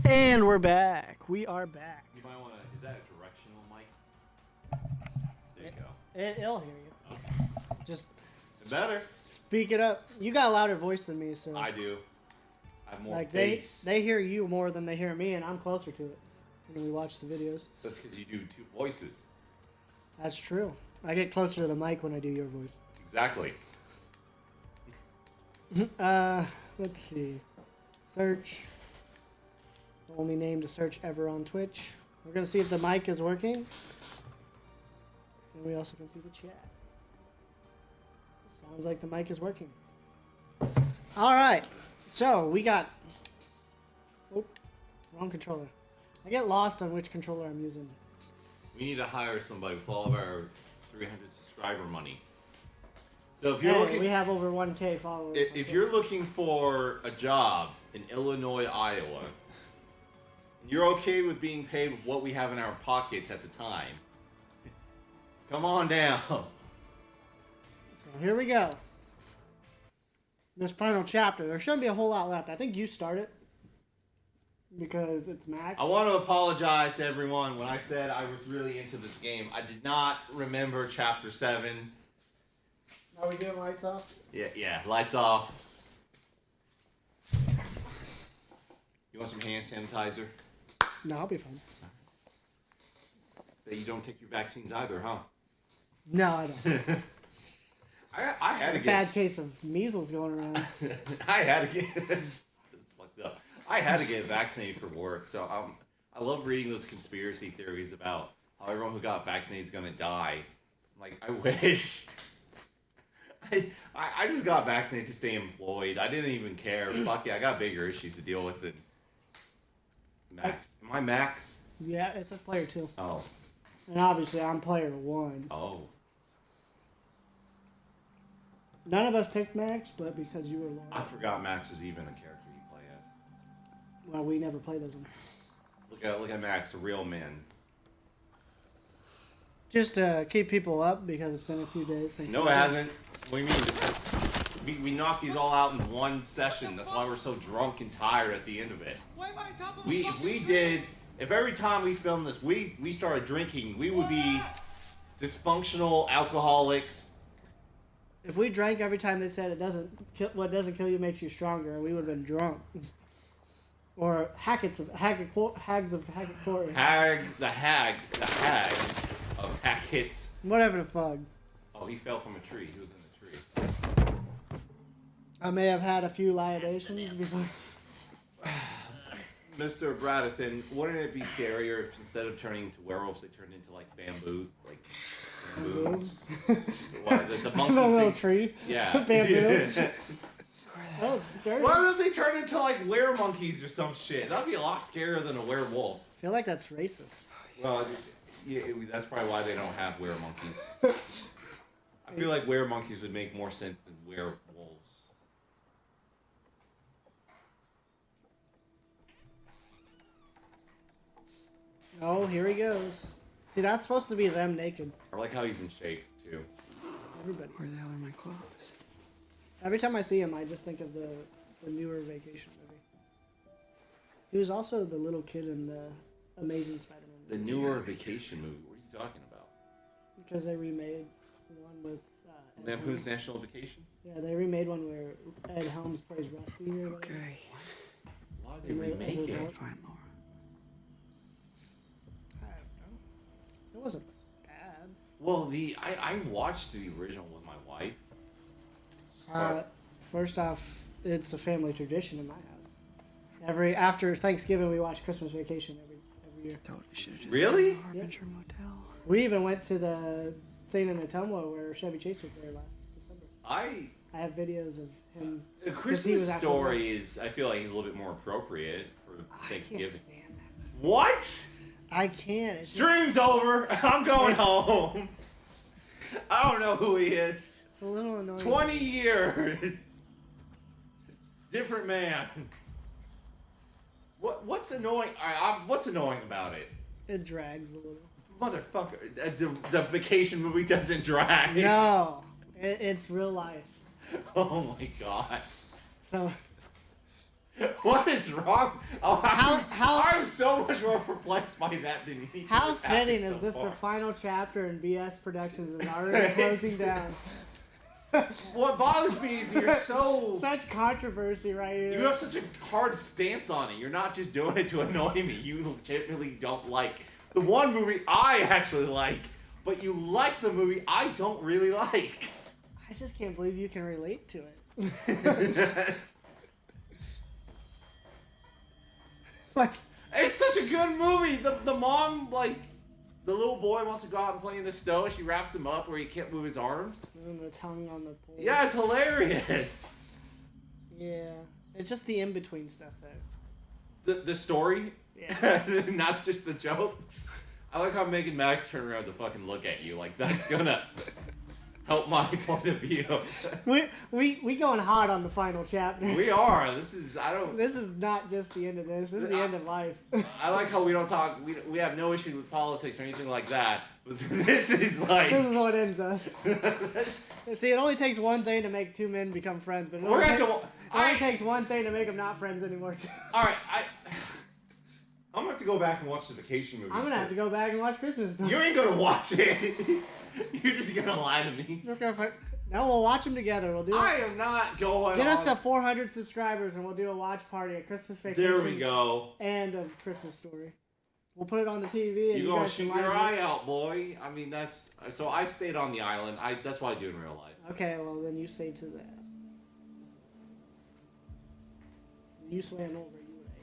And we're back. We are back. You might want to. Is that a directional mic? There you go. It'll hear you. Just Better. speak it up. You got a louder voice than me, so I do. I have more like bass. they hear you more than they hear me, and I'm closer to it when we watch the videos. That's because you do two voices. That's true. I get closer to the mic when I do your voice. Exactly. Let's see. Search. The only name to search ever on Twitch. We're gonna see if the mic is working. And we also can see the chat. Sounds like the mic is working. Alright. So we got wrong controller. I get lost on which controller I'm using. We need to hire somebody with all of our 300 subscriber money. So if you're Hey, looking, we have over 1K followers. if you're looking for a job in Illinois, Iowa, and you're okay with being paid with what we have in our pockets at the time, come on down. So here we go. This final chapter. There shouldn't be a whole lot left. I think you start it. Because it's Max. I want to apologize to everyone when I said I was really into this game. I did not remember Chapter 7. Are we doing lights off? Yeah, lights off. You want some hand sanitizer? No, I'll be fine. But you don't take your vaccines either, huh? No, I don't. I had to A get... bad case of measles going around. I had to get... It's fucked up. I had to get vaccinated for work, so I love reading those conspiracy theories about how everyone who got vaccinated is going to die. I'm like, I wish... I just got vaccinated to stay employed. I didn't even care. Fuck yeah, I got bigger issues to deal with than Max. Am I Max? Yeah, it's a player 2. Oh. And obviously I'm player 1. Oh. None of us picked Max, but because you were low. I forgot Max was even a character you play as. Well, we never played as him. Look at Max, a real man. Just to keep people up because it's been a few days since. No, it hasn't. What do you mean? We knocked these all out in one session. That's why we're so drunk and tired at the end of it. We did. If every time we filmed this, we started drinking, we would be dysfunctional alcoholics. If we drank every time they said what doesn't kill you makes you stronger, we would have been drunk. Or hags of Hackett Quarry. The hag of Hackett's. Whatever the fuck. Oh, he fell from a tree. He was in the tree. I may have had a few libations before. Mr. Bradithan, wouldn't it be scarier if instead of turning into werewolves, they turned into like bamboo? Like bamboos? What, the monkey the little thing? tree? Yeah. Bamboo? Oh, it's scary. Why don't they turn into like weremonkeys or some shit? That'd be a lot scarier than a werewolf. I feel like that's racist. Well, yeah, that's probably why they don't have weremonkeys. I feel like weremonkeys would make more sense than werewolves. Oh, here he goes. See, that's supposed to be them naked. I like how he's in shape too. Everybody. Where the hell are my clothes? Every time I see him, I just think of the newer Vacation movie. He was also the little kid in the Amazing Spider-Man The movie. newer Vacation movie. What are you talking about? Because they remade one with Ed Lampoon's Helms. National Vacation? Yeah, they remade one where Ed Helms plays Rusty or whatever. Okay. Why did they remake it? Can't Find Laura. I don't know. It wasn't bad. Well, I watched the original with my wife. First off, it's a family tradition in my house. After Thanksgiving, we watch Christmas Vacation every year. Totally should have just Really? gone to Harbinger Motel. We even went to the thing in Atumwa where Chevy Chase was there last December. I have videos of him. A 'cause he Christmas was actually Story is, I feel like he's a little bit more appropriate for I Thanksgiving. can't stand that. What? I can't. It's Stream's over. I'm going home. I don't know who he is. It's a little annoying. 20 years. Different man. What's annoying? What's annoying about it? It drags a little. Motherfucker. The Vacation movie doesn't drag. No, it's real life. Oh my god. So What is wrong? Oh, How- I'm so much more perplexed by that than anything. How that's happened fitting so is this? far. The final chapter in BS Productions is already closing down. What bothers me is you're so. Such controversy right here. You have such a hard stance on it. You're not just doing it to annoy me. You legitimately don't like the one movie I actually like, but you like the movie I don't really like. I just can't believe you can relate to it. Like, it's such a good movie. The mom, like, the little boy wants to go out and play in the snow. She wraps him up where he can't move his arms. and the tongue on the pole. Yeah, it's hilarious. Yeah. It's just the in-between stuff though. The story, Yeah. not just the jokes. I like how Megan Max turned around to fucking look at you. Like, that's gonna help my point of view. We going hot on the final chapter. We are. This is not just the end of this. This is the end of life. I like how we don't talk. We have no issue with politics or anything like that. But this is like. This is what ends us. See, it only takes one thing to make two men become friends, but it We're only, going it only takes one thing to make them not friends anymore. All right, I'm gonna have to go back and watch the vacation movie. I'm gonna have to go back and watch Christmas stuff. You ain't gonna watch it. You're just gonna lie to me. Just gonna fight. No, we'll watch them together. We'll do it. I am not going. Get us on. to 400 subscribers, and we'll do a watch party, a Christmas vacation. There we go. And a Christmas story. We'll put it on the TV. And You you gonna guys can shoot live your it. eye out, boy. I mean, that's so. I stayed on the island. That's what I do in real life. Okay, well then you saved his ass. You swam over, you would have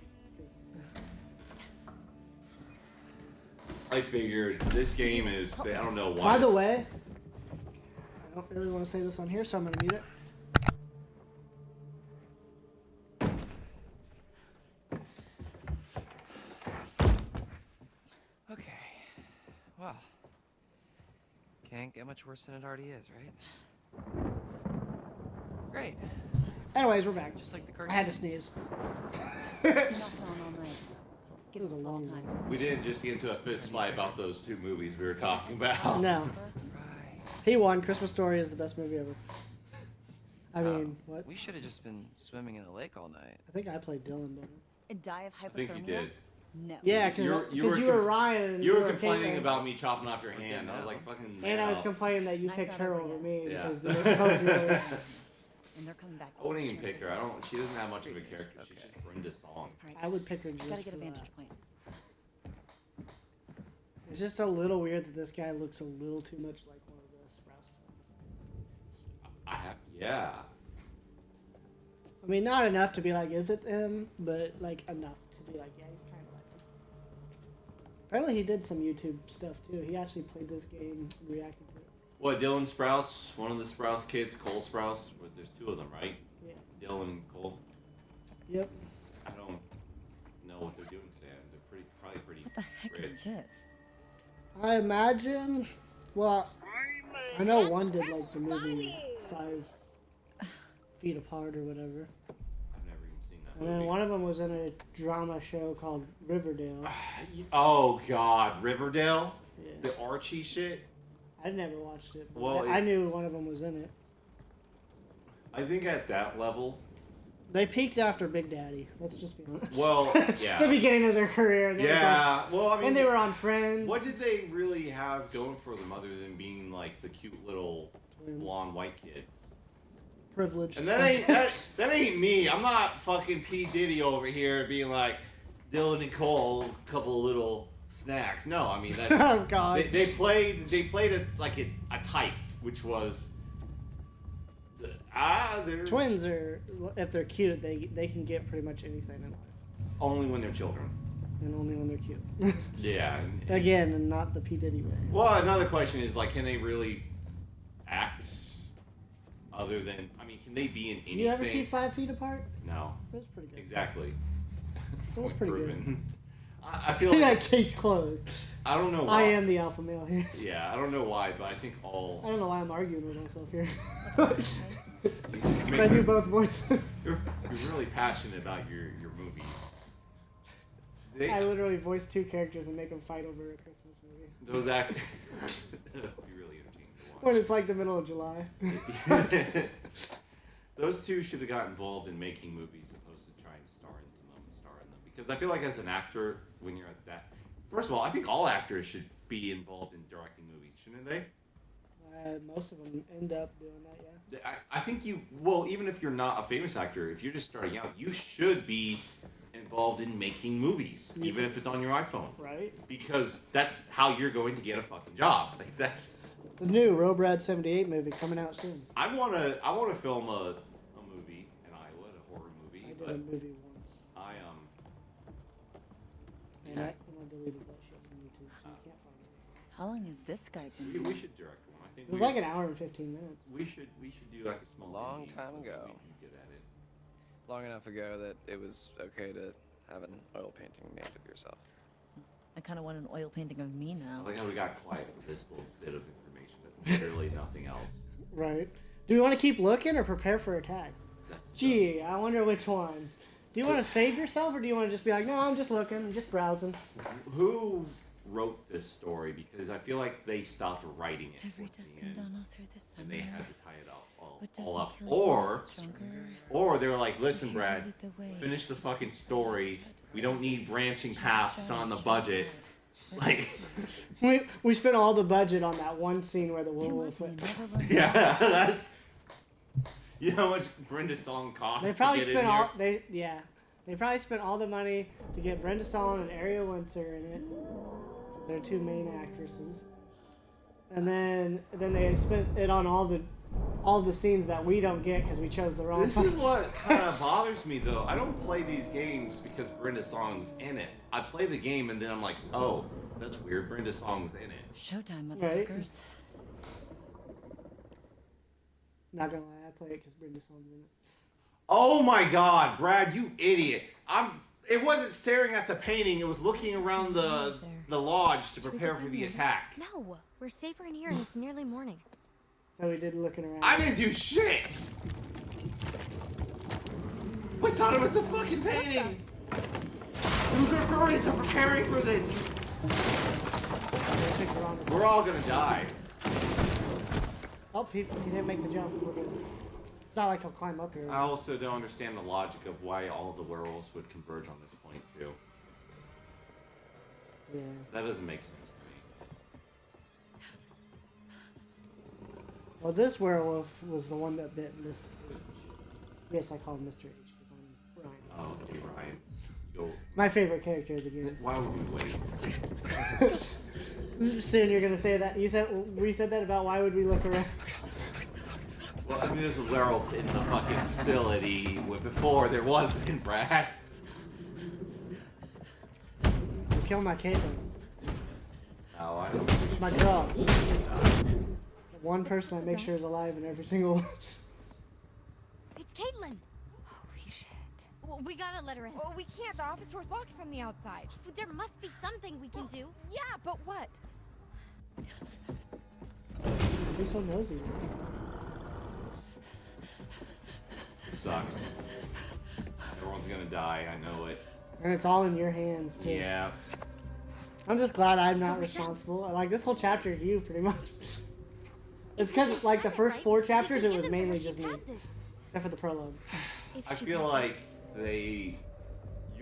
ate. I figured this game is. I don't know why. By the way, I don't really want to say this on here, so I'm gonna mute it. Okay. Well, can't get much worse than it already is, right? Great. Anyways, we're back. Just like the I cartoons. had to sneeze. Not on all night. Give It us was a a long little time. We didn't just get into a fist fight about those two movies we were talking about. No, Right. he won. Christmas Story is the best movie ever. I Wow. mean, what? We should have just been swimming in the lake all night. I think I played Dylan. Didn't A die of I hypothermia? think you did. No. Yeah, because you were com- Ryan. And You were were complaining Caitlin. about me chopping off your Okay, hand. I was no. like, fucking. And I was hell. complaining that you Nice picked out her over over you. me Yeah. because they're both yours. And they're coming back. I wouldn't even pick her. I don't. She doesn't have much of a character. She's Okay. just Brenda's song. All right. I would pick her just Gotta get for a that. vantage point. It's just a little weird that this guy looks a little too much like one of the Sprouse twins. Yeah. I mean, not enough to be like, is it him? But like enough to be like, yeah, he's kind of like him. Apparently, he did some YouTube stuff too. He actually played this game, reacted to it. What, Dylan Sprouse, one of the Sprouse kids, Cole Sprouse? There's two of them, right? Yeah. Dylan and Cole. Yep. I don't know what they're doing today. They're probably pretty. What the heck is rich. this? I imagine. Well, I know one did like the movie 5 Feet Apart or whatever, I've never even seen that and then movie. one of them was in a drama show called Riverdale. Oh God, Riverdale, Yeah. the Archie shit. I never watched it. But Well, I it's- knew one of them was in it. I think at that level. They peaked after Big Daddy. Let's just be honest. Well, the yeah. beginning of their career. And Yeah. Well, I mean. and they were on Friends. What did they really have going for them other than being like the cute little Twins. blonde white kids? Privilege. And that ain't me. I'm not fucking P Diddy over here being like Dylan and Cole, a couple of little snacks. No, I mean that's Oh God. they played like a type, which was they're Twins are, if they're cute, they can get pretty much anything in life, only when they're children. and only when they're cute. Yeah. Again, and not the P Diddy way. Well, another question is like, can they really act other than? I mean, can they be in anything? You ever see 5 Feet Apart? No. It was pretty good. Exactly. It was pretty good. Proven. I feel That like case closed. I don't know why. I am the alpha male here. Yeah, I don't know why, but I think I all. don't know why I'm arguing with myself here. You I do both voices. You're really passionate about your movies. They, I literally voice 2 characters and make them fight over a Christmas movie. those act. That would be really entertaining When to it's like the middle of July. watch. Those two should have got involved in making movies opposed to trying to star Because I feel like as an actor, when you're at that, first of all, I think all actors should be involved in directing movies, shouldn't they? Most of them end up doing that, yeah. I think you, well, even if you're not a famous actor, if you're just starting out, you should be involved in making movies, even if it's on your iPhone. Right. Because that's how you're going to get a fucking job. Like, that's... The new Robrad 78 movie coming out soon. I wanna film a movie in Iowa, a horror movie. I did a movie once. And I deleted that shit from YouTube, so you can't find it. How long has this guy been? We should direct one. I think It was like an hour and 15 minutes. We should do like a small Long indie time movie. ago. We can get at it. Long enough ago that it was okay to have an oil painting made of yourself. I kind of want an oil painting of me I now. like how we got quiet with this little bit of information, but literally nothing else. Right. Do we want to keep looking or prepare for attack? That's Gee, I wonder which one. Do you want to save yourself or do you want to just be like, no, I'm just looking, I'm just browsing? Who wrote this story? Because I feel like they stopped writing it Every towards dusk the and end, dawn all through the summer. and they had to tie it all What doesn't up. kill you makes Or you stronger. Or they were like, listen, If you Brad, lead the way, finish the fucking story. We don't need branching paths on the budget. Like, We spent all the budget on that one scene where the Two werewolf months and went. you never learned yeah, that's. You know how much Brenda's song costs They probably to get spent in all here? they probably spent all the money to get Brenda Song and Ariel Winter in it. They're two main actresses. And then they spent it on all the scenes that we don't get because we chose the wrong This one. is what kind of bothers me, though. I don't play these games because Brenda's song's in it. I play the game and then I'm like, oh, that's weird. Brenda's song's in it. Showtime, Right. motherfuckers. Not gonna lie, I play it because Brenda Song's in it. Oh my God, Brad, you idiot! It wasn't staring at the painting. It was looking around the lodge to prepare for the attack. No, we're safer in here and it's nearly morning. So we did looking around. I didn't do shit. We thought it was the fucking painting. We're preparing for this. I think we're on the We're all gonna die. Oh, he didn't make the jump. We're good. It's not like he'll climb up here. I also don't understand the logic of why all the werewolves would converge on this point too. Yeah. That doesn't make sense to me. Well, this werewolf was the one that bit Mr. H. Yes, I call him Mr. H because I'm Ryan. Oh, hey Ryan. Go. My favorite character of the game. Why would we wait? Soon you're gonna say that. We said that about why would we look around? Well, I mean, there's a werewolf in the fucking facility before there wasn't, Brad. You kill my Caitlyn. Oh, I don't. It's my dog. The one person I make sure is alive in every single one. It's Caitlin. Holy shit. Well, we gotta let her in. Oh, we can't. The office door's locked from the outside. There must be something we can do. Yeah, but what? Be so nosy. Sucks. Everyone's gonna die. I know it. And it's all in your hands too. Yeah. I'm just glad I'm not So we're shut. responsible. Like this whole chapter is you, pretty much. It's because like the first 4 chapters, it was mainly just me, except for the prologue. I feel like you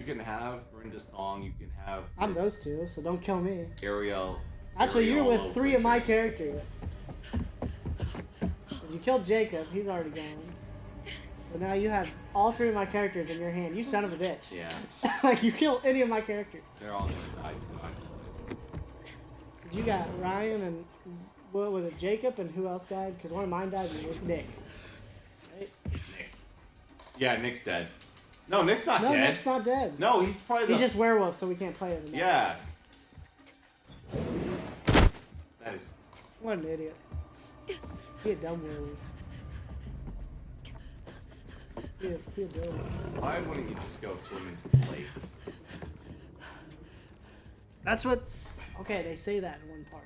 can have Brenda's song. You can have. I'm this those two, so don't kill me. Ariel. Actually, you're Ariel with 3 of my Winter. characters. 'Cause you killed Jacob, he's already gone. So now you have all 3 of my characters in your hand. You son of a bitch. Yeah. Like you kill any of my characters. They're all gonna die too. 'Cause you got Ryan and what was it, Jacob, and who else died? Because one of mine died, and Nick. Right? Nick. Yeah, Nick's dead. No, Nick's not No, dead. Nick's not dead. No, he's probably the. He's just werewolf, so we can't play as him. Yeah. That is. What an idiot. Be a dumb werewolf. Be a werewolf. Why wouldn't you just go swim into the lake? That's what. Okay, they say that in one part.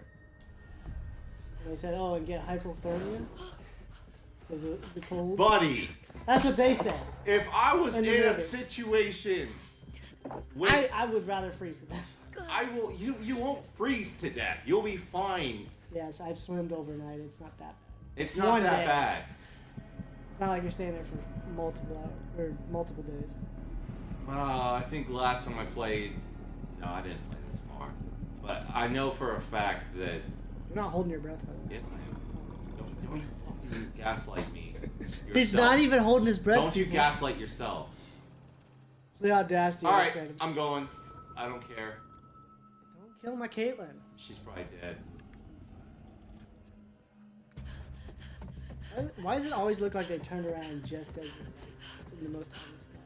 They said, "Oh, and get hypothermia." Because it be cold. Buddy, That's what they said. if I was in And you a did it. situation with, I would rather freeze to death. I will. You won't freeze to death. You'll be fine. Yes, I've swimmed overnight. It's not that bad. It's not One that day. bad. It's not like you're staying there for multiple hours or multiple days. I think last time I played, no, I didn't play this far. But I know for a fact that. You're not holding your breath. Yes, I am. Don't you fucking gaslight me. He's yourself. not even holding his breath. Don't you people. gaslight yourself. The audacity. All of right, this man. I'm going. I don't care. Don't kill my Caitlin. She's probably dead. Why does it always look like they turned around just as in the most obvious way?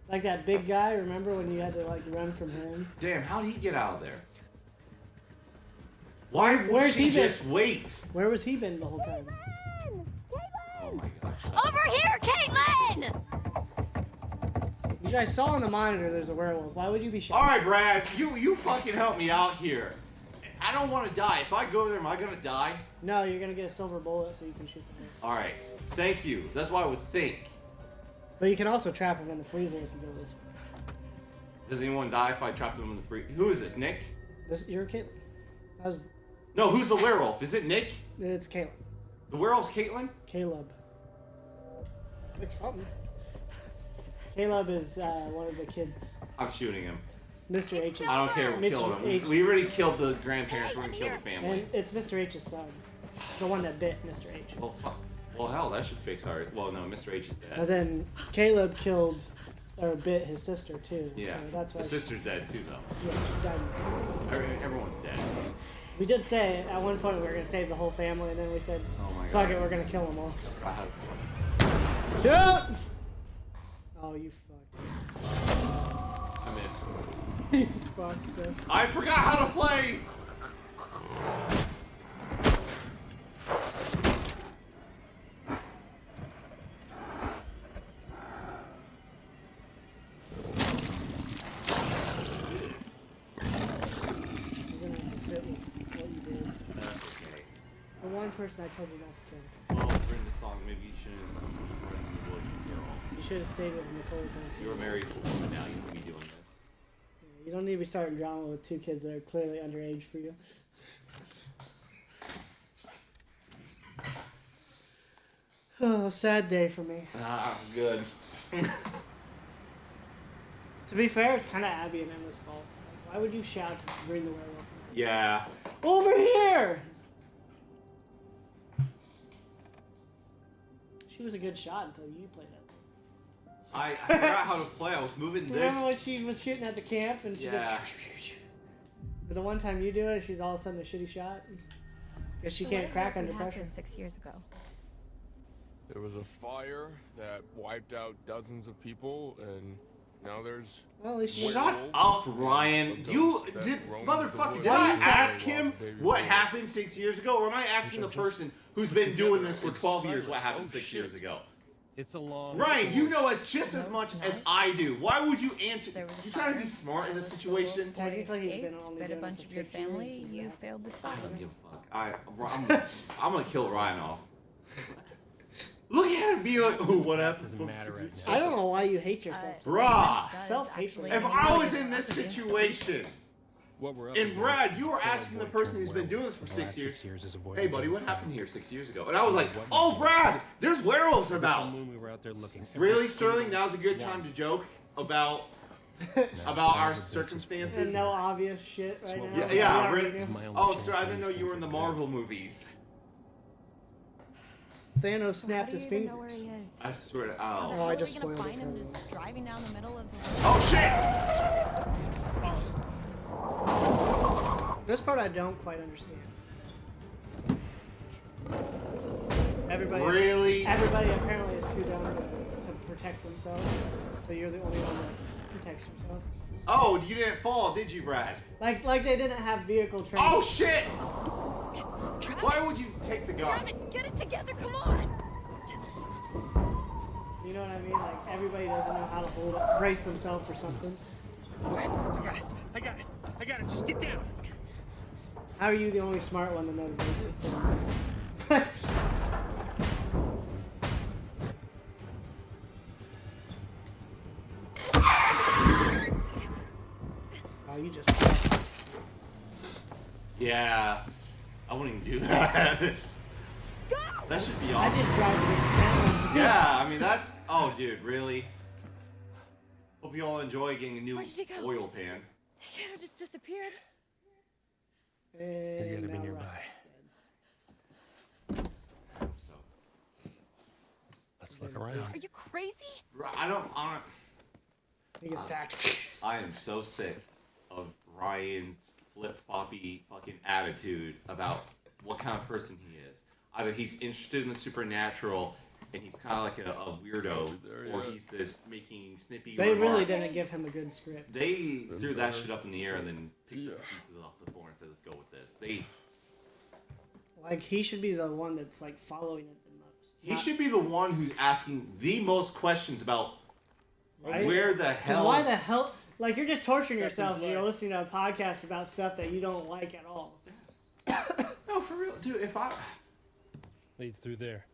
Like that big guy, remember when you had to like run from him? Damn, how'd he get out of there? Why would Where's she he been? just wait? Where was he been the whole time? Oh my gosh. Over here, Caitlin! You guys saw on the monitor there's a werewolf. Why would you be shot? Alright, Brad, you fucking help me out here. I don't want to die. If I go there, am I gonna die? No, you're gonna get a silver bullet so you can shoot the man. Alright, thank you. That's what I would think. But you can also trap him in the freezer if you go this way. Does anyone die if I trap them in the free? Who is this, Nick? You're Caitlin. That was, No, who's the werewolf? Is it Nick? it's Caitlin. The werewolf's Caitlin? Caleb. Pick something. Caleb is one of the kids. I'm shooting him. Mr. H's. I don't care. We're killing him. We already killed the grandparents. We're gonna kill the family. And it's Mr. H's son. The one that bit Mr. H. Well, fuck. Well, hell, that should fix our. Well, no, Mr. H is And dead. then Caleb killed or bit his sister too. Yeah. So that's why The sister's dead too, though. yeah, she died. Everyone's dead. We did say at one point we were gonna save the whole family, and then we said, Oh my "Fuck god. it, we're gonna kill them all." God. Shoot! Oh, you fucked. I missed. You fucked this. I forgot how to play. You're gonna have to sit with what you did. That's okay. The one person I told you not to kill. Well, during the song, maybe you shouldn't run in the woods with a girl. You should have stayed with Nicole. You're a married woman now. You wouldn't be doing this. You don't need to be starting drama with two kids that are clearly underage for you. Oh, sad day for me. Ah, good. To be fair, it's kind of Abby and Emma's fault. Like, why would you shout to bring the werewolf? Yeah. Over here! She was a good shot until you played it. I forgot how to play. I was moving this. Remember when she was shooting at the camp and she Yeah. just... But the one time you do it, she's all of a sudden a shitty shot. Because she So can't what crack exactly under pressure. happened 6 years ago? There was a fire that wiped out dozens of people, and now there's. Well, at least she... Shut up, Ryan. You did, motherfucker. Did I ask him what happened 6 years ago, or am I asking the person who's been doing this for 12 years what happened 6 years ago? It's a long. Ryan, you know it just as much as I do. Why would you answer? There was a You trying to be fire, smart in this Silas full of situation? boy Technically, he's been escaped, only bred a doing it bunch for of your 6 years, family. and You that- failed to I stop don't him. give a fuck. I'm gonna kill Ryan off. Look at him be like, ooh, what happened? Doesn't matter right now. I don't know why you hate yourself. Bruh. Does Self-hatred. actually If I was in this against the situation, What we're up and against Brad, is you were fellow asking the boy person turned who's been doing werewolf. this for The 6 last years, 6 years is avoiding hey buddy, what gunfire. happened here 6 years ago? And I was like, oh Brad, there's werewolves The about. full moon we were out there looking. Really, Every Sterling? single Now's a good time to joke about our circumstances. And no obvious shit right now. Yeah, yeah, Really? really. It's my only Oh, chance Ster, I to didn't know you were in the understand Marvel movies. Thanos snapped How do his you even know where fingers. he is? I swear to. How the Oh. hell I are just we gonna spoiled it find for him everyone. just driving down the middle of the Oh shit! This part I don't quite understand. Really? Everybody apparently is too dumb to protect themselves. So you're the only one that protects yourself. Oh, you didn't fall, did you, Brad? Like they didn't have vehicle training. Oh shit! Travis! Why would you take the gun? Travis, get it together, come on! You know what I mean? Like everybody doesn't know how to hold up, brace themselves for something. I got it. I got it. I got it. Just get down. How are you the only smart one to know the basic thing? Oh, you just. Yeah, I wouldn't even do that. Go! That should be I awesome. just drive to the Yeah, I mean that's. Oh, dude, really? Hope you all enjoy getting a new Where did he go? oil pan. He kind of just disappeared. And He's gotta be now nearby. Ryan's So Let's look around. Are you crazy? I don't. dead. He gets tacked. I am so sick of Ryan's flip-floppy fucking attitude about what kind of person he is. Either he's interested in the supernatural and he's kind of like a weirdo, or he's this making snippy They really remarks. didn't give him a good script. They threw that shit up in the air and then picked the pieces off the floor and said, let's go with this. Like, he should be the one that's, like, following it the most. He should be the one who's asking the most questions about Right? where the Because hell... why the hell... Like, you're just torturing yourself when you're listening to a podcast about stuff that you don't like at all. No, for real. Dude, if I... Leads through there.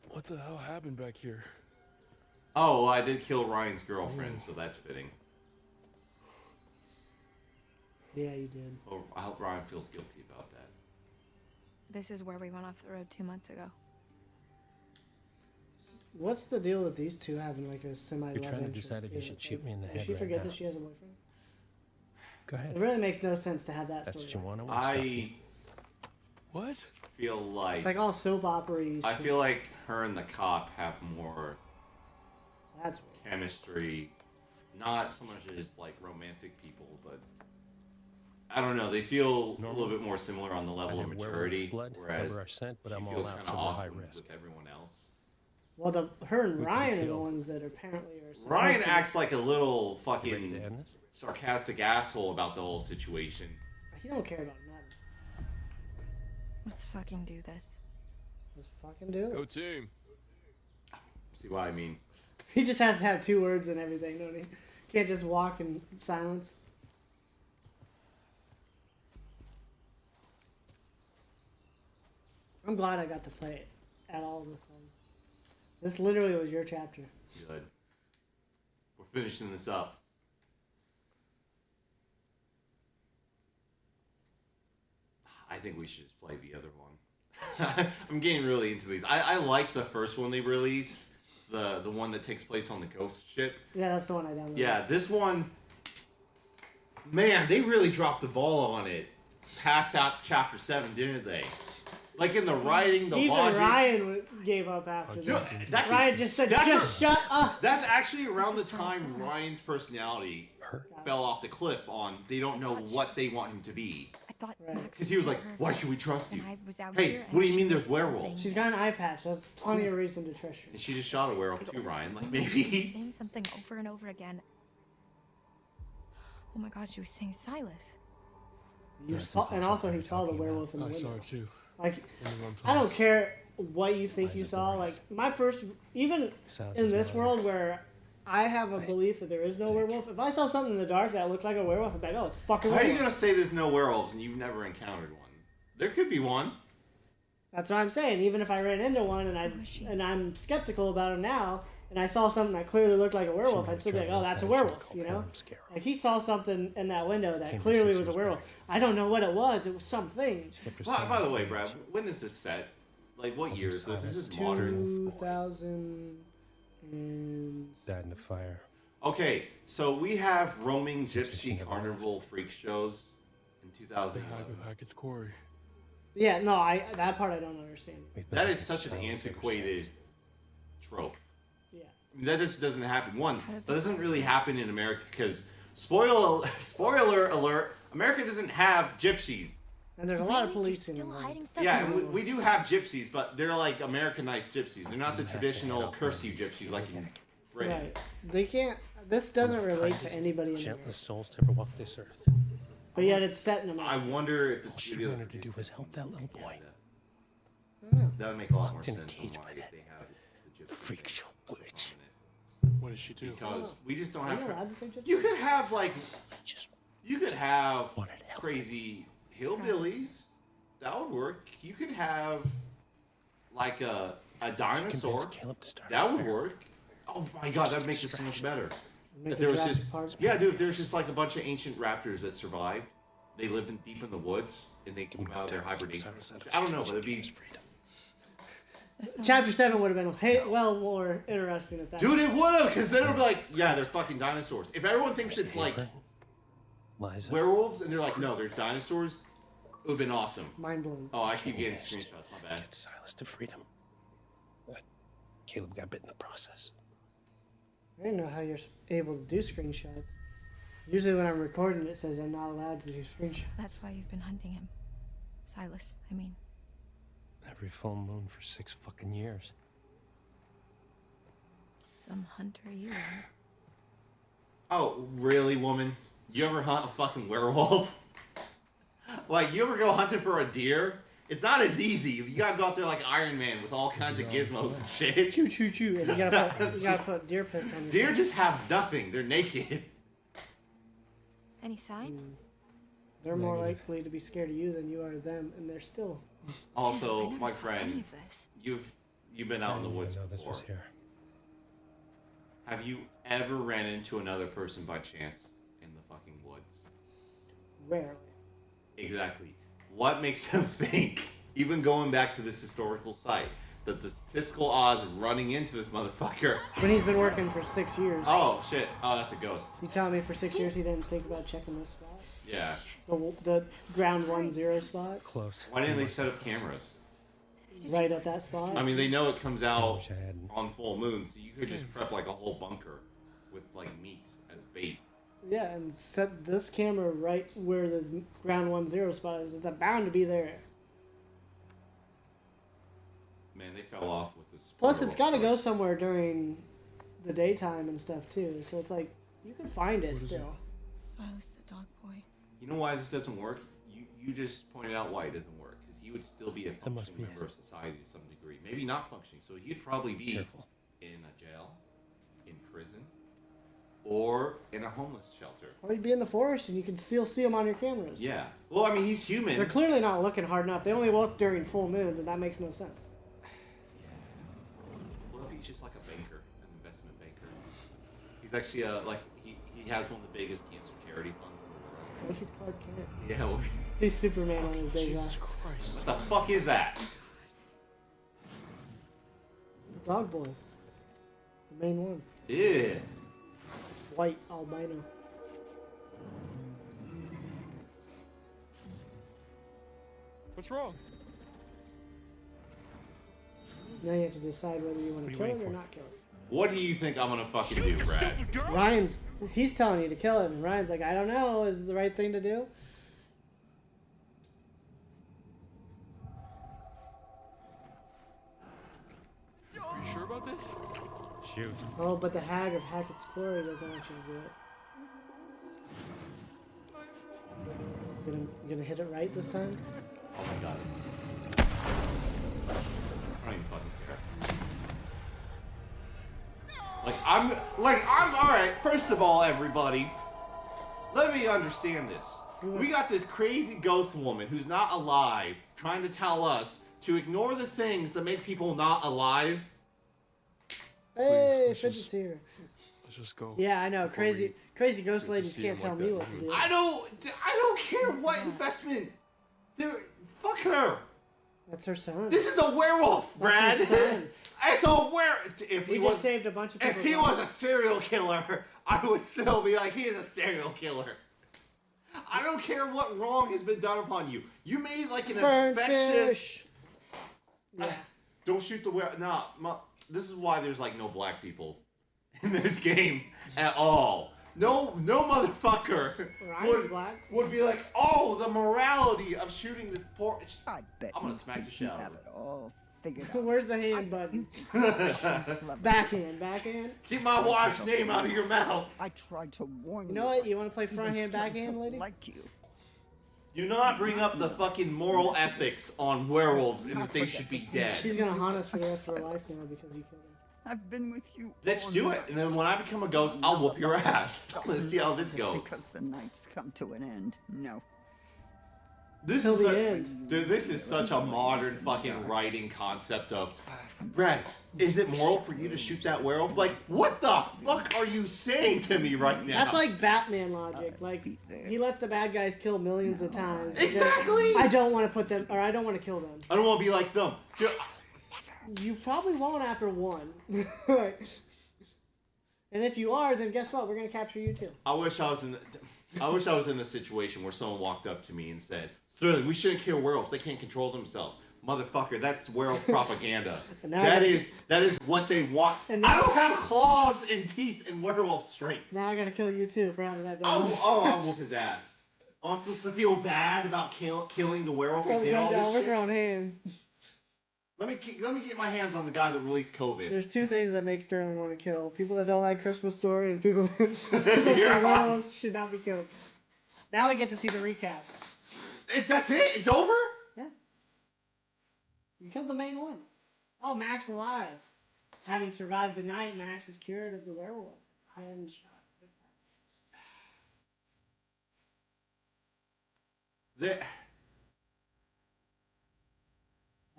What the hell happened back here? Oh, well, I did kill Ryan's girlfriend, so that's fitting. Yeah, you did. Oh, I hope Ryan feels guilty about that. This is where we went off the road 2 months ago. What's the deal with these two having, like, a semi-love You're trying to interest? decide if you should shoot me in the Does head she right forget now. that she has a boyfriend? Go ahead. It really makes no sense to have that That's story. what you want. I won't stop you. I What? feel like... It's like all soap opera-y I shit. feel like her and the cop have more That's weird. chemistry. Not so much as, like, romantic people, but... I don't know, they feel a little bit more similar on the level I of have maturity, werewolf blood, whereas cover our scent, but she I'm all feels out, kind so of we're off high with risk. everyone else. Well, her and Who could Ryan you are the kill? ones that apparently are supposed Ryan to- acts like a little You ready to fucking end this? sarcastic asshole about the whole situation. He don't care about nothing. Let's fucking do this. Let's fucking do Go it. team. See what I mean? He just has to have 2 words and everything, don't he? Can't just walk in silence. I'm glad I got to play it at all this time. This literally was your chapter. Good. We're finishing this up. I think we should just play the other one. I'm getting really into these. I like the first one they released, the one that takes place on the ghost ship. Yeah, that's the one I downloaded. Yeah, this one, man, they really dropped the ball on it. Past out chapter 7, didn't they? Like in the writing, the Even logic. Ryan gave up after Dude, that. that- Ryan just said, that's just shut up. That's actually around the This is where I'm time so Ryan's personality Her? fell off the cliff on they don't know what they want him to be. I thought Right. Max Because he was like, her, why should we trust you? and I was out Hey, here, what do and you mean she there's was werewolves? something She's got an eye else. patch. That's plenty of reason to trust her. And she just shot a werewolf too, Ryan. Like, She was maybe. saying something over and over again. Oh my god, she was saying Silas. You That's saw, and also he impossible saw the talking about. werewolf in the I saw window. it too. Like, Only one I time. don't care what you think Eyes you of saw. the Like, race. my first, even Sounds in as this well. world where I have a belief that there is no werewolf, if I saw something in the dark that looked like a werewolf, I'd be like, oh, it's a fucking How are you werewolf. going to say there's no werewolves and you've never encountered one? There could be one. That's what I'm saying. Even if I ran into one and I'm skeptical about him now, and I saw something that clearly looked like a werewolf, I'd still be like, oh, that's a werewolf, you know? Like, he saw something in that window that Came clearly from was a Sixers werewolf. Bank. I don't know what it was. It was something. By the way, Brad, when is this set? Like, what year is this? Is this modern? 2000 and... Died in the fire. Okay, so we have roaming gypsy Interesting. carnival freak shows in The hack 2011. of Hackett's Quarry. Yeah, no, that part I don't understand. We've been That back is in such an town ever antiquated since. trope. Yeah. I mean, that just doesn't happen. One, How did that this doesn't really happen? happen in America because, spoiler alert, America doesn't have gypsies. And there's a lot of Really? police You're still involved. hiding stuff Yeah, in and we do have gypsies, but they're like Americanized gypsies. They're not the traditional cursive gypsies like in Britain. Right. They can't... This doesn't relate to Kindest, anybody in the world. gentlest souls to ever walk this earth. But yet it's set in I America. wonder if the All she studio wanted to do was help that little boy. That would make a lot more Locked in a sense cage than why by that they have the gypsy freak thing show witch. What did she do? because we just don't Are have. you allowed to say gypsy? You could have like Just you could have wanted help. crazy hillbillies. That would work. You could have like a dinosaur. convinced Caleb to start a That would fire. work. Oh my god, that'd make this so much better. Make If the there was Jurassic just Park. yeah, dude. If there's just like a bunch of ancient raptors that survived. They lived deep in the woods and they came out of their hibernation. I don't know, but it'd be Chapter 7 would have been well more interesting if that. Dude, it would have, because then it would be like, yeah, they're fucking dinosaurs. If everyone thinks it's like Liza. werewolves and they're like, no, they're dinosaurs, it would have been awesome. Mind blowing. Oh, I keep getting screenshots, my bad. Get Silas to freedom. But Caleb got bit in the process. I didn't know how you're able to do screenshots. Usually when I'm recording, it says I'm not allowed to do screenshots. That's why you've been hunting him. Silas, I mean. Every full moon for 6 fucking years. Some hunter you are. Oh, really, woman? You ever hunt a fucking werewolf? Like, you ever go hunting for a deer? It's not as easy. You gotta go out there like Iron Man with all kinds of gizmos and shit. Choo choo choo. And you gotta put deer piss on your Deer side. just have nothing. They're naked. Any sign? They're more likely to be scared of you than you are of them, and they're still. Also, I never my saw any friend, of this. you've been out in the woods I know this before. was here. Have you ever ran into another person by chance in the fucking woods? Rarely. Exactly. What makes them think, even going back to this historical site, that the statistical odds of running into this motherfucker? When he's been working for 6 years. Oh shit! Oh, that's a ghost. You telling me for 6 years he didn't think about checking this spot? Yeah. The ground 1-0 spot? Close. Why didn't they set up cameras? Right at that spot? I mean, they know it comes out wish I hadn't. on full moon, so you could just prep like a whole bunker with like meat as bait. Yeah, and set this camera right where this ground 1-0 spot is. It's bound to be there. Man, they fell off with this. Plus, it's got to werewolf go somewhere during the daytime and stuff too. So it's like you can find it still. Silas, the dog boy. You know why this doesn't work? You just pointed out why it doesn't work. Because he would still be a That must functioning be member of society to some degree. Maybe not functioning. So he'd probably be Careful. in a jail, in prison, or in a homeless shelter. Or you'd be in the forest and you can still see them on your cameras. Yeah. Well, I mean, he's human. They're clearly not looking hard enough. They only look during full moons, and that makes no sense. What if he's just like a banker, an investment banker? He's actually he has one of the biggest cancer charity funds in the world. What if he's Clark Kent? Yeah. Well, He's Superman on his days off. what the fuck is that? It's the dog boy. The main one. Yeah. It's white, albino. What's wrong? Now you have to decide whether you want to kill it or not kill it. What do you think I'm gonna fucking do, Brad? He's telling you to kill it, and Ryan's like, I don't know, is it the right thing to do? Are you sure about this? Shoot. Oh, but the hag of Hackett's Quarry doesn't actually do it. You gonna hit it right this time? Oh my god. I don't even fucking care. I'm alright. First of all, everybody, let me understand this. We got this crazy ghost woman who's not alive trying to tell us to ignore the things that make people not alive. Hey, let's Fidget's just- here. Let's just go. Yeah, I know. before Crazy ghost get to ladies see can't him tell like me that. what to do. I don't care what investment. Fuck her. That's her son. This is a werewolf, Brad. That's her son. It's a werewolf. If We he just was, saved a bunch of if people. he was a serial killer, I would still be like, he is a serial killer. I don't care what wrong has been done upon you. You made like an Burn infectious. fish. Yeah. Don't shoot the werewolf. No, this is why there's like no black people in this game at all. No motherfucker Ryan's black. would be like, oh, the morality of shooting this poor. I bet I'm gonna you smack the think shit you out have of it all figured out. Where's the hand button? her. Backhand. Keep my wife's name out of your mouth. I tried to warn you. You know what? You want to play Even front hand, started backhand, to lady? Like you. Do not bring up the fucking moral ethics on werewolves and that they should be dead. She's gonna haunt us for the rest of her life now because you killed her. I've been with you. Let's all do it, night. and then when I become a ghost, I'll whoop your ass. Let's see how this Just goes. because the nights come to an end. No. This Till is the a, end. dude. This is such a modern fucking writing concept of, Brad. Is it moral for you to shoot that werewolf? Like, what the fuck are you saying to me right now? That's like Batman logic. Like he lets the bad guys kill millions of times. because Exactly. I don't want to put them, or I don't want to kill them. I don't want to be like them. Dude, You probably won't after one. And if you are, then guess what? We're gonna capture you too. I wish I was in the situation where someone walked up to me and said, "Sterling, we shouldn't kill werewolves. They can't control themselves." Motherfucker, that's werewolf propaganda. That is what they want. I don't have claws and teeth and werewolf strength. Now I gotta kill you too for having that. I'll whoop his ass. I'm supposed to feel bad about killing the werewolf. Come down with your own hands. Let me get my hands on the guy that released COVID. There's two things that make Sterling want to kill: people that don't like Christmas Story and people that werewolves should not be killed. Now we get to see the recap. That's it? It's over? Yeah. You killed the main one. Oh, Max alive. Having survived the night, Max is cured of the werewolf. Iron shot.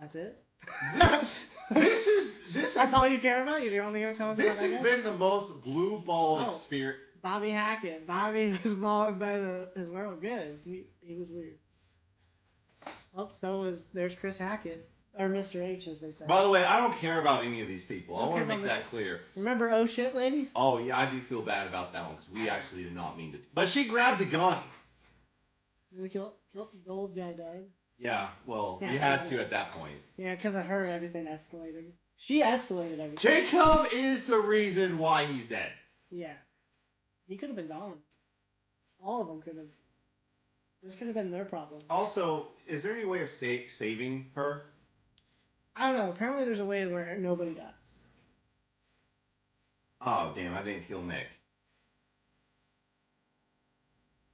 That's it? That's all you care about? You're only going to tell us about that guy? This has been the most blue ball experience. Bobby Hackett. Bobby was mauled by his werewolf. Good. He was weird. Oh, there's Chris Hackett. Or Mr. H, as they say. By the way, I don't care about any of these people. I want to make that clear. Remember Oh Shit Lady? Oh, yeah, I do feel bad about that one, because we actually did not mean to. But she grabbed the gun. Did we kill the old guy died? Yeah, well, you had to at that point. Yeah, because of her, everything escalated. She escalated everything. Jacob is the reason why he's dead. Yeah. He could have been gone. All of them could have. This could have been their problem. Also, is there any way of saving her? I don't know. Apparently there's a way where nobody dies. Oh, damn, I didn't kill Nick.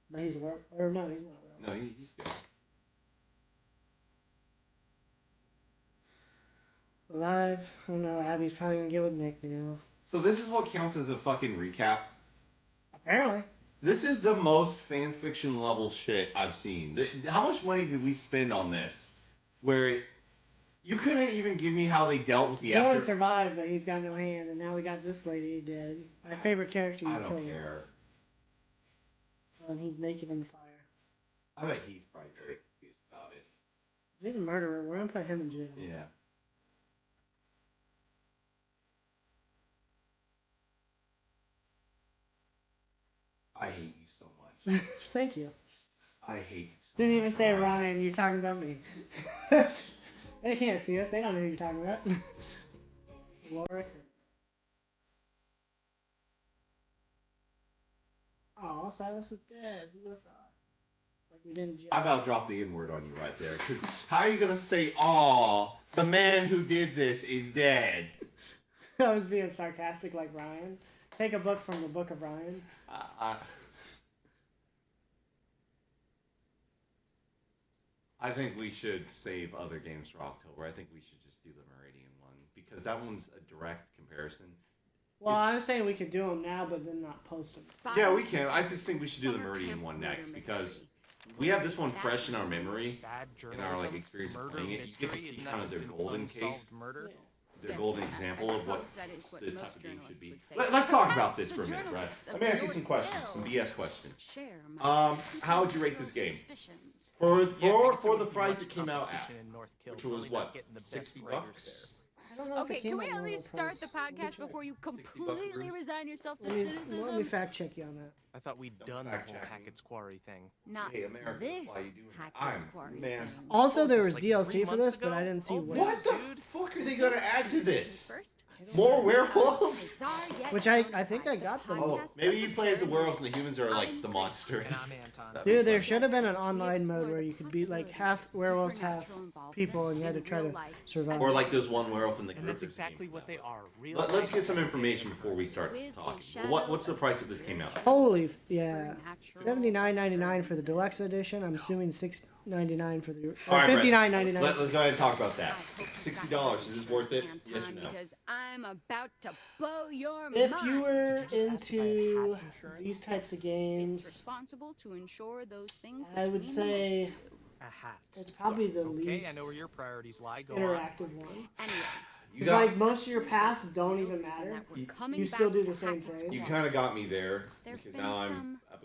But he's a werewolf. Or no, he's not a werewolf. No, he's good. Alive. I don't know. Abby's probably going to get with Nick now. So this is what counts as a fucking recap? Apparently. This is the most fanfiction level shit I've seen. How much money did we spend on this? Where you couldn't even give me how they dealt with the Dylan survived, but he's got no hand, and now we got this lady dead. My favorite character. I don't care. And he's naked in the fire. I bet he's probably very confused about it. He's a murderer. We're gonna put him in jail. Yeah. I hate you so much. Thank you. I hate you so Didn't much. even say Ryan. You're talking about me. They can't see us. They don't know who you're talking about. Warwick. Oh, Silas is dead. Who would have thought? Like we didn't. I about dropped the N-word on you right there. How are you gonna say, "Aw, the man who did this is dead"? I was being sarcastic, like Ryan. Take a book from the Book of Ryan. I think we should save other games for October. I think we should just do the Meridian one because that one's a direct comparison. Well, I'm saying we could do them now, but then not post them. Yeah, we can. I just think we should do the Meridian one next because we have this one fresh in our memory, in our like experience of playing it. You get to see kind of their golden case, their golden example of what this type of game should be. Let's talk about this for a minute, right? Let me ask you some questions, some BS questions. How would you rate this game? For the price it came out at, which was what, $60? I don't know Okay, can we at least start the podcast before you completely resign yourself to Let me cynicism? fact check you on that. I thought we'd done the whole Hackett's Quarry thing. Not Hey, America, this why you doing that? Hackett's Quarry Man. thing. Also, there was like DLC 3 for months this, but ago? I didn't see Oh, what. What the fuck are they gonna add to this? First, More werewolves? bizarre yet Which I think I got them. Oh, maybe you play as the werewolves and the humans are like the monsters. Dude, there should have been an online mode where you could be like half werewolves, half people, and you had to try to survive. Or like there's one werewolf in the group. And that's exactly what they are. Real Let's get some information before we start talking. What's the price that this came out? Holy, yeah, $79.99 for the deluxe edition. I'm assuming $6.99 for the All right, Brett. $59.99. Let's go ahead and talk about that. $60. Is this worth it? Yes or no? Because I'm about to blow your If mind. you were into these types of It's games, responsible to ensure those things I which would mean say A hat. it's probably the Okay, least I know where your priorities lie. Go on. interactive one. most to. Anyway, You Because got like most of your paths don't no even reason matter. that we're coming You still back do to the same Hackett's thing. you Quarry. kind of got me there There've because been now I'm some up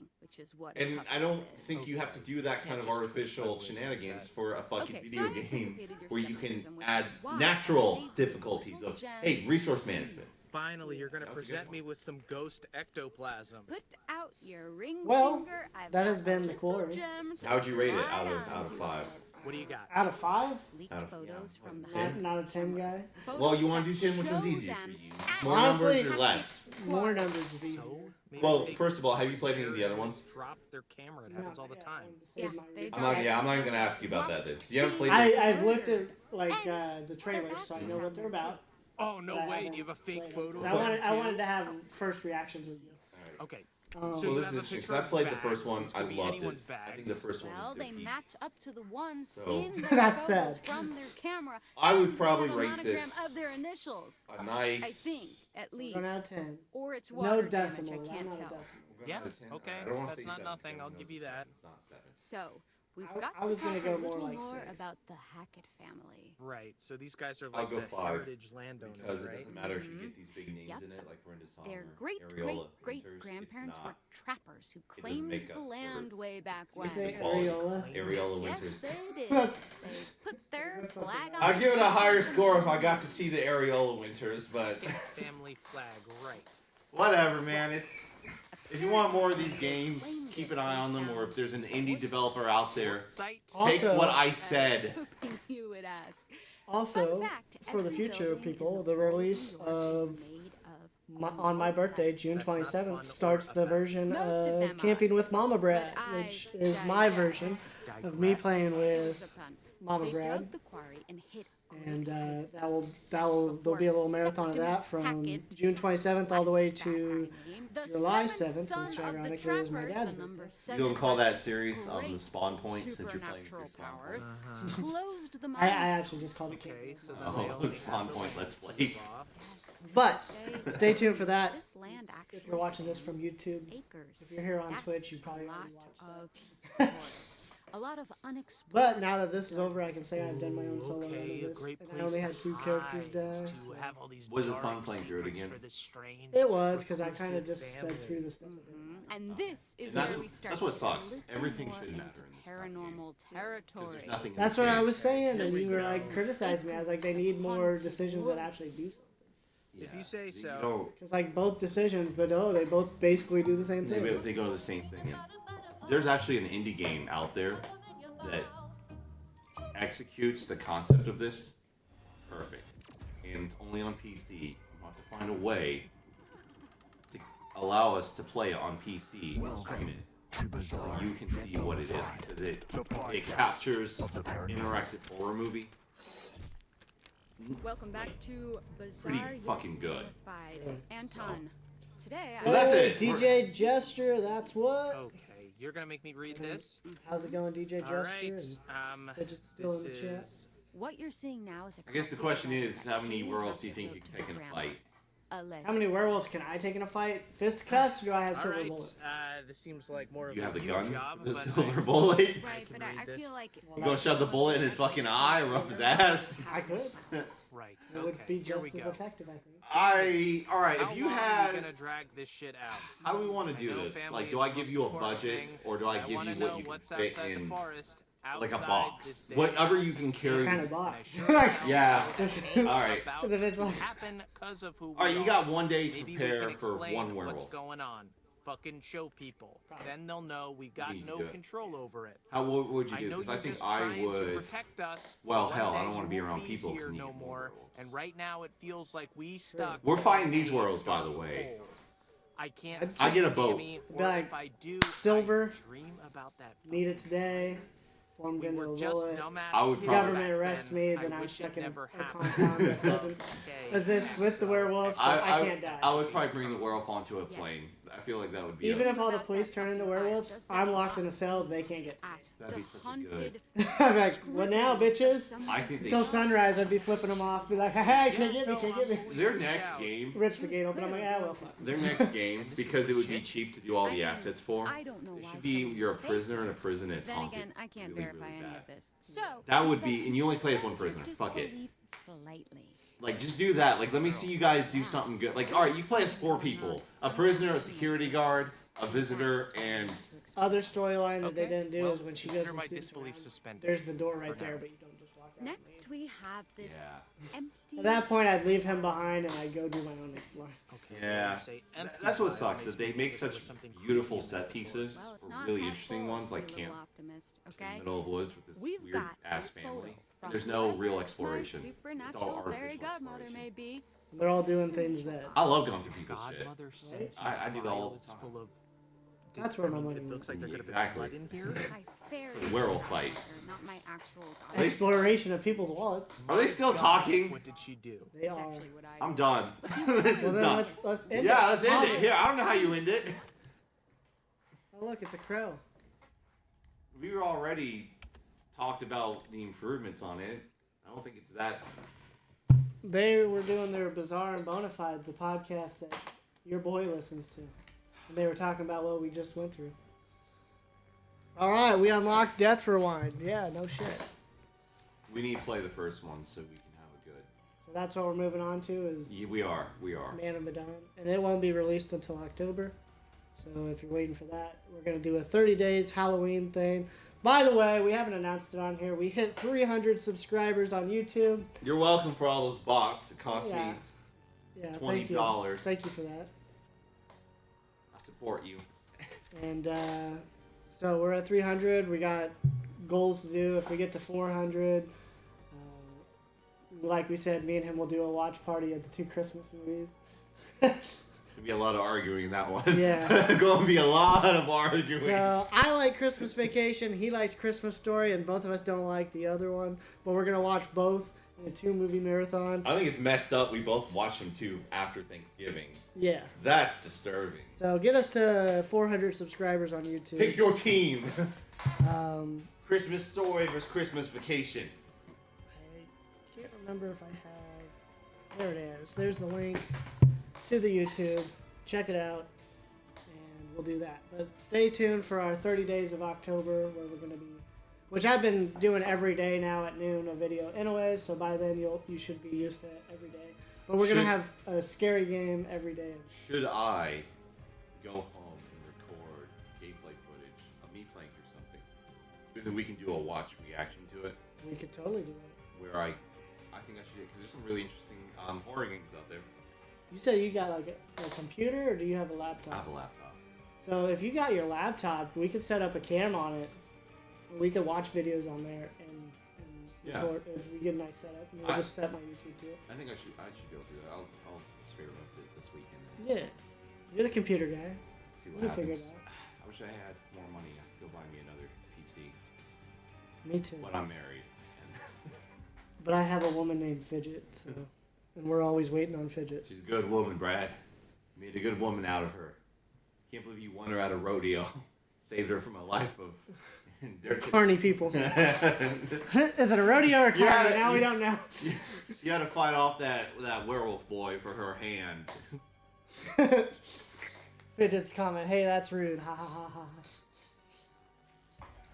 anything, which is what. And a I don't puppet is. think you have to do that kind of artificial shenanigans for a fucking Okay, so video I game anticipated your where you can skepticism, which add is why I natural saved this difficulties little of, gem hey, resource management. Finally, you're gonna That was a good present one. me with some ghost ectoplasm. Put out your ring Well, finger. I've that got has a been the little Quarry. gem to How would you rate it slide out of onto 5? it. What do you got? Out of 5? Leaked Out of- photos yeah, from the what, 10? Not a 10 guy. Well, you want to do 10? Which one's easier for you? More numbers or less? More numbers is easier. So Maybe Well, they first of all, have you can played any of the other ones? Drop their camera. It happens all the time. Yeah, they I'm not even gonna ask you about that. Then. You ever played? I've looked at like the trailers, so I know what they're about. Oh, no but I way. Do haven't you have a fake played photo? it. of I them, wanted too? to have first reactions with you. Okay. Um, So Well, you this have a is interesting. picture 'Cause I of played the bags. first one. This I could be loved anyone's it. I think bags. the first one Well, was they their peak. match up to the ones So- in their That's photos sad. from their camera. I would and probably have a rate monogram this of their initials. a nice. I think, at least. 1 out of 10. Or it's No water damage. decimal. I I'm can't not a tell. decimal. Yeah, I okay, don't want to that's say not 7, nothing, 'cause I'll everyone give you knows that. It's not 7. So we've I- got I was to gonna talk go a more little like more 6. about the Hackett family. Right, so these guys are I'll like go the 5, heritage landowners, because it right? doesn't matter if you get these big names Yep. in it, like Brenda Song Their or great Ariola great Winters, grandparents it's were not. trappers who doesn't claimed make the up for land way back You when. say Balls. Ariola? Ariola Yes, Winters. they did. They put their flag on. I'd give it a the higher system. score if I got to see the Ariola Winters, but Family flag, right. whatever, man. It's if you want more of these games, keep an eye on them, or if there's an indie developer out there, Site. take Also- what I said. Hoping you would ask. Also, Fun fact, for the every future, building in people, the the whole release New York of is made of on my birthday, June That's not 27th, fun starts or the a fact. version Most of of them Camping are, with Mama Brad, but which I is my digress. version of me playing It was with a fun. Mama They Brad. dug the quarry and hit And great heights of there'll success be a little before marathon of that Septimus from Hackett, June 27th all the way less back to I name, the July seventh 7th, son which of the ironically is my trappers, dad's the number birthday. seven You gonna call that with series the great Spawn Point since you're playing supernatural through Spawn powers, Point? closed the I mine. actually just called it Okay, Camping. so then Oh, they only Spawn have the Point, land let's to play. live off. But Say stay tuned for that. this land If you're watching this from actually YouTube, spans acres. if you're here on That's Twitch, you probably a lot already watched of that. forest. A lot of unexplored. But now that this is over, I can say I've done my own solo run Okay, of a this, great and place I only to had 2 characters hide, die. to so- have all these Was it dark fun playing through it secrets again? for this strange, It was, because I kind of reclusive just family. sped through the stuff. I did. And this is And that's- where we start that's what to get a sucks. little Everything more should matter into in this type of game. paranormal 'Cause territory. there's nothing in That's this what I game. was saying, Here and we you were go. like criticizing me. I was like, they need more decisions that actually do something. If you say You so. know, Because like both decisions, but they both basically do the same they, thing. they go to the same thing. And there's actually an indie game out there that executes the concept of this perfect, and it's only on PC. I'm about to find a way to allow us to play it on PC and stream it, so you can see what it is, because it captures interactive horror movie. Welcome back to Bizarre Pretty fucking good. Unified. Anton, today Well, that's Hey, it. DJ Gesture, that's what. Okay, you're gonna make me read this. How's it going, DJ All Gesture? right. And Fidget's still This in the chat. is. what you're seeing now is a I guess the copy question of a is, how many letter werewolves do you Caleb think you wrote can to take in her a grandma. fight? How many werewolves can I take in a fight? Fisticuffs, or do I have All silver right. bullets? This seems like more of You a have the you gun, job, the but silver I- bullets. Right, but Read I this. feel like You gonna shove the bullet in his fucking eye or up his ass? I could. Right. It Okay. would be here just we as go. effective, I think. All right. How If you long are had, we gonna drag this shit out? how do we want to I do know this? family Like, do is I the give most you a important budget, thing, or do I but give wanna you what know you can what's fit outside in, the forest, like a outside box? this day Whatever house. you can What carry. kind of And box? I sure as hell Yeah. know that it ain't All right. about Then it's to like- happen 'cause of who we All right, you are. got one day to Maybe we prepare can for explain one what's werewolf. going on. Fucking show people. Then they'll know we got You no do it. control over it. What would you I do? know Because you're I think just I trying to would. protect us. Well, One hell, I day don't wanna you be won't around people 'cause here then you no get more more. werewolves. And right now it feels like we stuck. We're fighting in these a werewolves, by dark the way. hole. I can't. I sleep, get a boat. Gammy, Be or like, if I do, silver, I dream about that. Need it today. Formed We into were a just bullet. dumbass I would kids probably- Government back arrests then. me, I then I'm wish stuck it in a never compound happened. that doesn't Okay. does this with the werewolf, so I can't die. I would probably bring the werewolf onto a plane. I feel like that would be. Even a, if all the police turn into werewolves, I'm locked in a cell. They can't get. ask That'd the be such a haunted. I'm like, what now, bitches? I think they. Until sunrise, I'd be flipping them off. Be like, hey, can't get me, can't get me. Their next game. Rips the gate open. I'm like, ah, well, fuck. Their next game, because it would be cheap to do all the assets for. I don't know It why should be someone you're a would prisoner in a think prison and it's Then haunted. again, I can't Really, verify really any bad. of this. So That would be, let's and you only play as one suspend prisoner. your Fuck it. disbelief Slightly. Like, just do that. Like, let me see you guys do something good. Like, alright, you play as 4 people. A prisoner, a security guard, a visitor, and... Other storyline that they Okay, didn't do well, is when she goes consider to my see disbelief surround- suspended. There's the door right For there, now. but you don't just walk out. Next, we have this Yeah. empty. At that point, I'd leave him behind and I'd go do my own exploring. Okay, Yeah. when you say empty That's what vibe, sucks, it that they makes me make think there such was something beautiful creepy in set that pieces, Well, it's or not really half interesting full, ones, like you Camp little optimist, in okay? the Middle of the Woods with this We've weird got ass a photo family. From There's no real whoever exploration. My It's supernatural all fairy artificial godmother exploration. may be. They're all doing things that. I love going through people's shit. Godmother sent I do it all the vials time. full of. That's where my money It looks like there could have Exactly. been blood in here. My fairy Werewolf fight. godmother, not my actual They- godmother. Exploration of people's wallets. Are they still talking? What did she do? They That's are. actually what I I'm do. done. This is Well, then done. let's end Yeah, it. let's end it here. I don't know how you end it. Oh, look, it's a crow. We were already talked about the improvements on it. I don't think it's that. They were doing their Bizarre and Bonafide, the podcast that your boy listens to. And they were talking about what we just went through. Alright, we unlocked Death Rewind. Yeah, no shit. We need to play the first one so we can have it good. So that's what we're moving on to is Yeah, we are. Man of Medan. And it won't be released until October. So if you're waiting for that, we're going to do a 30 days Halloween thing. By the way, we haven't announced it on here. We hit 300 subscribers on YouTube. You're welcome for all those bots. It cost Yeah. me Yeah, $20. Thank you for that. I support you. And so we're at 300. We got goals to do. If we get to 400, like we said, me and him will do a watch party of the 2 Christmas movies. Should be a lot of arguing in that one. Yeah. Gonna be a lot of arguing. So I like Christmas Vacation. He likes Christmas Story, and both of us don't like the other one. But we're gonna watch both in a 2-movie marathon. I think it's messed up. We both watched them too after Thanksgiving. Yeah. That's disturbing. So get us to 400 subscribers on YouTube. Pick your team. Um, Christmas Story versus Christmas Vacation. I can't remember if I have. There it is. There's the link to the YouTube. Check it out, and we'll do that. But stay tuned for our 30 days of October, where we're going to be, which I've been doing every day now at noon, a video anyway. So by then you should be used to it every day. But we're going to have a scary game every day. Should I go home and record gameplay footage of me playing through something? And then we can do a watch reaction to it. We could totally do it. Where I think I should, because there's some really interesting horror games out there. You said you got like a computer, or do you have a laptop? I have a laptop. So if you got your laptop, we could set up a cam on it. We could watch videos on there and record if we get a nice setup. And we'll just set my YouTube to it. I think I should go do that. I'll experiment with it this weekend. Yeah. You're the computer guy. See what We'll figure happens. it out. I wish I had more money. I could go buy me another PC. Me too. But I'm married. But I have a woman named Fidget, so and we're always waiting on Fidget. She's a good woman, Brad. Made a good woman out of her. Can't believe you won her at a rodeo. Saved her from a life of carny people. Is it a rodeo or carny? Now we don't know. She had to fight off that werewolf boy for her hand. Fidget's comment, hey, that's rude. Ha ha ha ha.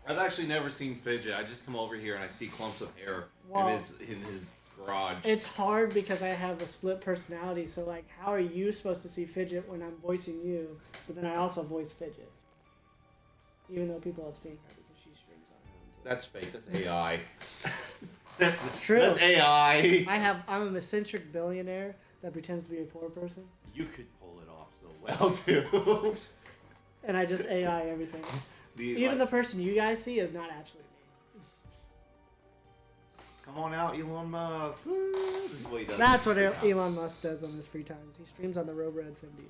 I've actually never seen Fidget. I just come over here and I see clumps of hair in his garage. It's hard because I have a split personality, so like how are you supposed to see Fidget when I'm voicing you, but then I also voice Fidget? Even though people have seen her because she streams on her own too. That's fake. That's AI. That's true. That's AI. I'm a eccentric billionaire that pretends to be a poor person. You could pull it off so well too. And I just AI everything. Even the person you guys see is not actually me. Come on out, Elon Musk. This is what he does. That's what Elon Musk does on his free times. He streams on the Robrad 70 each.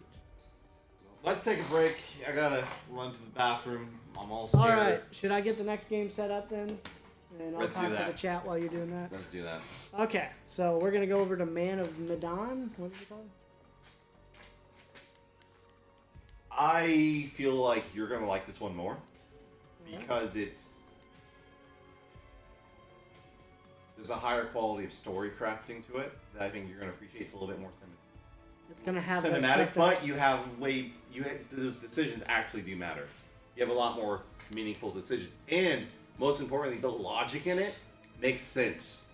Let's take a break. I gotta run to the bathroom. I'm all scared. Alright, should I get the next game set up then? And I'll Let's talk do to that. the chat while you're doing that. Let's do that. Okay, so we're gonna go over to Man of Medan. What is it called? I feel like you're gonna like this one more because there's a higher quality of story crafting to it that I think you're gonna appreciate. It's a little bit more It's gonna have cinematic, but those decisions actually do matter. You have a lot more meaningful decisions, and most importantly, the logic in it makes sense.